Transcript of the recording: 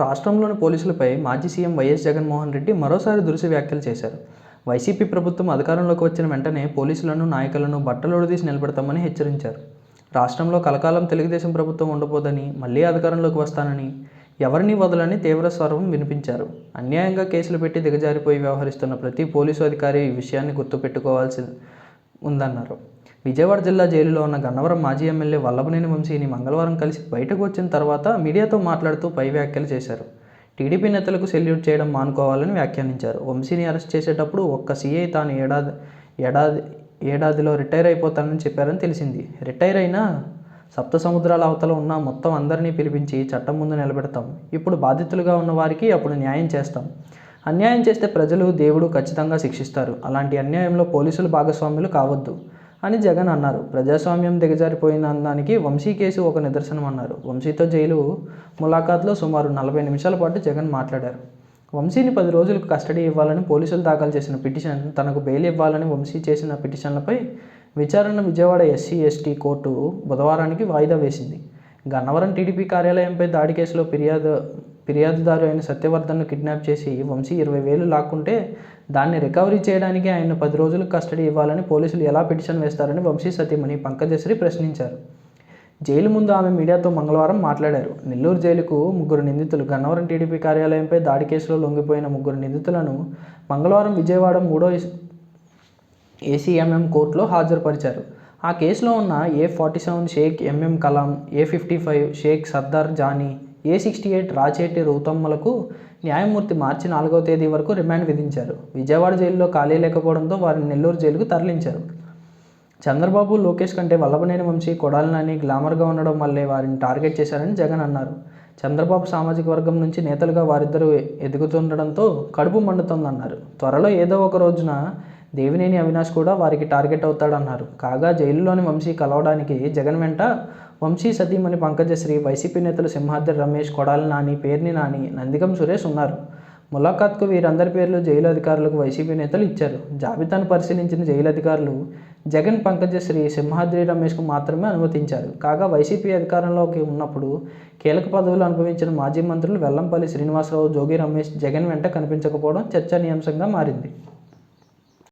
రాష్ట్రంలోని పోలీసులపై మాజీ సీఎం వైఎస్ జగన్మోహన్ రెడ్డి మరోసారి దురుసు వ్యాఖ్యలు చేశారు. వైసీపీ ప్రభుత్వం అధికారంలోకి వచ్చిన వెంటనే పోలీసులను, నాయకులను బట్టలుడదీసి నిలబెడతామని హెచ్చరించారు. రాష్ట్రంలో కలకాలం తెలుగుదేశం ప్రభుత్వం ఉండబోదని, మళ్లీ అధికారంలోకి వస్తానని, ఎవరినీ వదలని తీవ్ర స్వరం వినిపించారు. అన్యాయంగా కేసులు పెట్టి దిగజారిపోయి వ్యవహరిస్తున్న ప్రతి పోలీసు అధికారి ఈ విషయాన్ని గుర్తుపెట్టుకోవాల్సి ఉందన్నారు. విజయవాడ జిల్లా జైలులో ఉన్న గన్నవరం మాజీ ఎమ్మెల్యే వల్లభనేని వంశీని మంగళవారం కలిసి బయటకు వచ్చిన తర్వాత మీడియాతో మాట్లాడుతూ పై వ్యాఖ్యలు చేశారు. టీడీపీ నేతలకు సెల్యూట్ చేయడం మానుకోవాలని వ్యాఖ్యానించారు. వంశీని అరెస్ట్ చేసేటప్పుడు ఒక్క సీఐ తాను ఏడాదిలో రిటైర్ అయిపోతానని చెప్పారని తెలిసింది. రిటైర్ అయినా సప్త సముద్రాల అవతల ఉన్న మొత్తం అందరినీ పిలిపించి చట్టం ముందు నిలబెడతాం. ఇప్పుడు బాధితులుగా ఉన్న వారికి అప్పుడు న్యాయం చేస్తాం. అన్యాయం చేస్తే ప్రజలు, దేవుడు ఖచ్చితంగా శిక్షిస్తారు. అలాంటి అన్యాయంలో పోలీసులు భాగస్వాములు కావద్దు అని జగన్ అన్నారు. ప్రజాస్వామ్యం దిగజారిపోయిన దానికి వంశీ కేసు ఒక నిదర్శనం అన్నారు. వంశీతో జైలు ములాఖాత్లో సుమారు 40 నిమిషాల పాటు జగన్ మాట్లాడారు. వంశీని 10 రోజులకు కస్టడీ ఇవ్వాలని పోలీసులు దాఖలు చేసిన పిటిషన్, తనకు బెయిల్ ఇవ్వాలని వంశీ చేసిన పిటిషన్లపై విచారణ విజయవాడ ఎస్సీ/ఎస్టీ కోర్టు బుధవారానికి వాయిదా వేసింది. గన్నవరం టీడీపీ కార్యాలయంపై దాడి కేసులో ఫిర్యాదుదారు అయిన సత్యవర్ధన్ను కిడ్నాప్ చేసి వంశీ 20,000 లాక్కుంటే దాన్ని రికవరీ చేయడానికి ఆయన 10 రోజులకు కస్టడీ ఇవ్వాలని పోలీసులు ఎలా పిటిషన్ వేస్తారని వంశీ సతీమణి పంకజశ్రీ ప్రశ్నించారు. జైలు ముందు ఆమె మీడియాతో మంగళవారం మాట్లాడారు. నెల్లూరు జైలుకు 3 నిందితులు. గన్నవరం టీడీపీ కార్యాలయంపై దాడి కేసులో లొంగిపోయిన 3 నిందితులను మంగళవారం విజయవాడ 3వ ఏసీఎంఎం కోర్టులో హాజరుపరిచారు. ఆ కేసులో ఉన్న A47 Shaik MM Kalam, A55 Shaik Sardar Jani, A68 Racheti రౌతమ్మలకు న్యాయమూర్తి మార్చి 4వ తేదీ వరకు రిమాండ్ విధించారు. విజయవాడ జైలులో ఖాళీ లేకపోవడంతో వారిని నెల్లూరు జైలుకు తరలించారు. చంద్రబాబు, లోకేష్ కంటే వల్లభనేని వంశీ, కొడాలి నాని గ్లామర్గా ఉండడం వల్లే వారిని టార్గెట్ చేశారని జగన్ అన్నారు. చంద్రబాబు సామాజిక వర్గం నుంచి నేతలుగా వారిద్దరూ ఎదుగుతుండడంతో కడుపు మండుతోందన్నారు. త్వరలో ఏదో ఒక రోజున దేవినేని అవినాష్ కూడా వారికి టార్గెట్ అవుతాడన్నారు. కాగా జైలులోని వంశీ కలవడానికి జగన్ వెంట వంశీ సతీమణి పంకజశ్రీ, వైసీపీ నేతలు సింహాద్రి రమేష్, కొడాలి నాని, పేర్ని నాని, నందిగం సురేష్ ఉన్నారు. ములాఖాత్కు వీరందరి పేర్లు జైలు అధికారులకు వైసీపీ నేతలు ఇచ్చారు. జాబితాను పరిశీలించిన జైలు అధికారులు జగన్, పంకజశ్రీ, సింహాద్రి రమేష్కు మాత్రమే అనుమతించారు. కాగా వైసీపీ అధికారంలోకి ఉన్నప్పుడు కీలక పదవులు అనుభవించిన మాజీ మంత్రులు వెల్లంపల్లి శ్రీనివాసరావు, జోగి రమేష్ జగన్ వెంట కనిపించకపోవడం చర్చనీయాంశంగా మారింది.